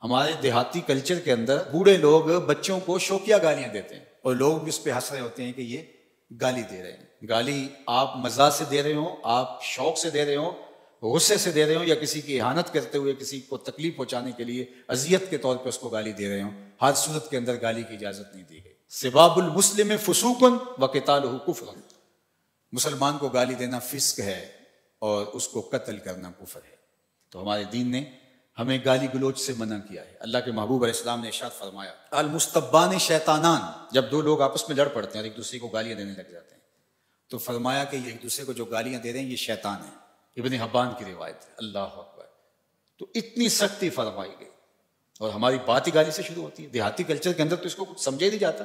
ہمارے دیہاتی کلچر کے اندر بوڑھے لوگ بچوں کو شوقیہ گالیاں دیتے ہیں اور لوگ بھی اس پہ ہنس رہے ہوتے ہیں کہ یہ گالی دے رہے ہیں. گالی آپ مزاح سے دے رہے ہوں، آپ شوق سے دے رہے ہوں، غصے سے دے رہے ہوں، یا کسی کی اہانت کرتے ہوئے کسی کو تکلیف پہنچانے کے لیے اذیت کے طور پہ اس کو گالی دے رہے ہوں، ہر صورت کے اندر گالی کی اجازت نہیں دی گئی. سباب المسلم فسوق وقتالہ کفر، مسلمان کو گالی دینا فسق ہے اور اس کو قتل کرنا کفر ہے. تو ہمارے دین نے ہمیں گالی گلوچ سے منع کیا ہے. اللہ کے محبوب علیہ السلام نے ارشاد فرمایا المستبان شیطانان، جب دو لوگ آپس میں لڑ پڑتے ہیں اور ایک دوسرے کو گالیاں دینے لگ جاتے ہیں تو فرمایا کہ یہ ایک دوسرے کو جو گالیاں دے رہے ہیں یہ شیطان ہے. ابن حبان کی روایت ہے. اللہ اکبر. تو اتنی سختی فرمائی گئی اور ہماری بات ہی گالی سے شروع ہوتی ہے. دیہاتی کلچر کے اندر تو اس کو کچھ سمجھا ہی نہیں جاتا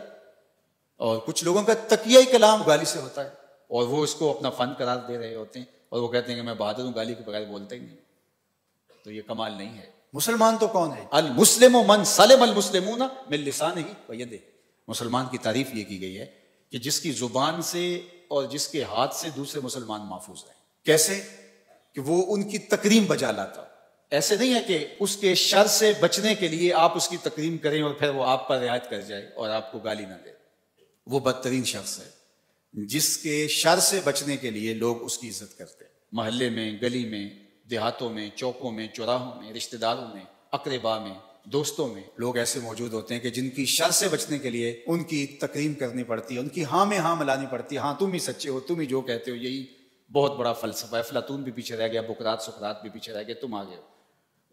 اور کچھ لوگوں کا تقیہ کلام گالی سے ہوتا ہے اور وہ اس کو اپنا فن قرار دے رہے ہوتے ہیں اور وہ کہتے ہیں کہ میں بہادر ہوں، گالی کے بغیر بولتا ہی نہیں. تو یہ کمال نہیں ہے. مسلمان تو کون ہے؟ المسلم من سلم المسلمون من لسانہ ویدہ. مسلمان کی تعریف یہ کی گئی ہے کہ جس کی زبان سے اور جس کے ہاتھ سے دوسرے مسلمان محفوظ رہیں. کیسے؟ کہ وہ ان کی تکریم بجا لاتا. ایسے نہیں ہے کہ اس کے شر سے بچنے کے لیے آپ اس کی تکریم کریں اور پھر وہ آپ پر رعایت کر جائے اور آپ کو گالی نہ دے. وہ بدترین شخص ہے جس کے شر سے بچنے کے لیے لوگ اس کی عزت کرتے ہیں. محلے میں، گلی میں، دیہاتوں میں، چوکوں میں، چوراہوں میں، رشتہ داروں میں، اقربا میں، دوستوں میں لوگ ایسے موجود ہوتے ہیں کہ جن کی شر سے بچنے کے لیے ان کی تکریم کرنی پڑتی ہے، ان کی ہاں میں ہاں ملانی پڑتی ہے. ہاں تم ہی سچے ہو، تم ہی جو کہتے ہو یہی بہت بڑا فلسفہ ہے. افلاطون بھی پیچھے رہ گیا، بقراط سقراط بھی پیچھے رہ گئے، تم آگے ہو.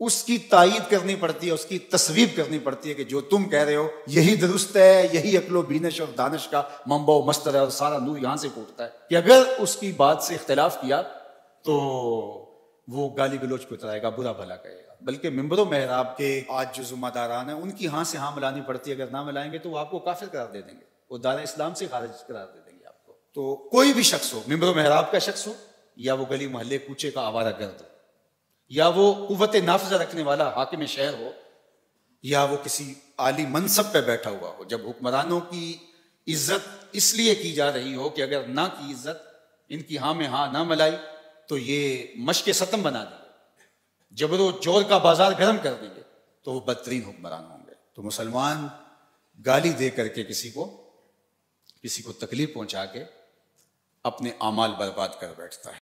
اس کی تائید کرنی پڑتی ہے، اس کی تصویب کرنی پڑتی ہے کہ جو تم کہہ رہے ہو یہی درست ہے، یہی عقل و بینش اور دانش کا منبع و مصدر ہے اور سارا نور یہاں سے پھوٹتا ہے. کہ اگر اس کی بات سے اختلاف کیا تو وہ گالی گلوچ پہ اترائے گا، برا بھلا کہے گا. بلکہ ممبر و محراب کے آج جو ذمہ داران ہیں ان کی ہاں سے ہاں ملانی پڑتی ہے. اگر نہ ملائیں گے تو وہ آپ کو کافر قرار دے دیں گے، وہ دار اسلام سے خارج قرار دے دیں گے آپ کو. تو کوئی بھی شخص ہو، ممبر و محراب کا شخص ہو یا وہ گلی محلے کوچے کا آوارہ گرد ہو یا وہ قوت نافذہ رکھنے والا حاکم شہر ہو یا وہ کسی عالی منصب پہ بیٹھا ہوا ہو، جب حکمرانوں کی عزت اس لیے کی جا رہی ہو کہ اگر نہ کی عزت، ان کی ہاں میں ہاں نہ ملائی تو یہ مشق ستم بنا دیں گے، جبر و جور کا بازار گرم کر دیں گے، تو وہ بدترین حکمران ہوں گے. تو مسلمان گالی دے کر کے کسی کو تکلیف پہنچا کے اپنے اعمال برباد کر بیٹھتا ہے.